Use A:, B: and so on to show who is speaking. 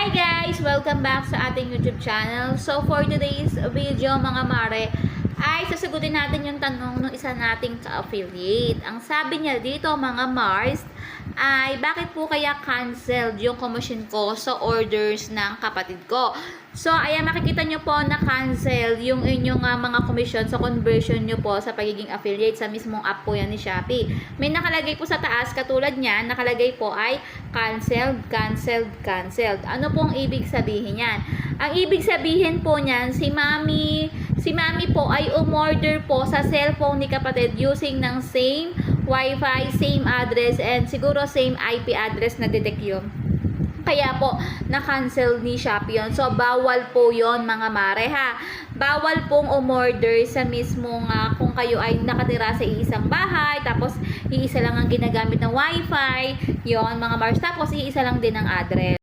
A: Hi guys! Welcome back sa ating YouTube channel. So for today's video mga mare, ay sasagutin natin yung tanong ng isa nating ka-affiliate. Ang sabi niya dito mga Mars, ay bakit po kaya canceled yung commission ko sa orders ng kapatid ko? So ayan, makikita nyo po na cancel yung inyong mga commission sa conversion nyo po sa pagiging affiliate sa mismong app po yan ni Shopee. May nakalagay po sa taas, katulad niyan, nakalagay po ay canceled, canceled, canceled. Ano pong ibig sabihin yan? Ang ibig sabihin po niyan, si Mami po ay umorder po sa cellphone ni kapatid using ng same Wi-Fi, same address, and siguro same IP address na detect yun. Kaya po, na-cancel ni Shopee yun. So, bawal po yon mga mare ha. Bawal pong umorder sa mismong kung kayo ay nakatira sa iisang bahay, tapos iisa lang ang ginagamit ng Wi-Fi, yon mga mars, tapos iisa lang din ang address.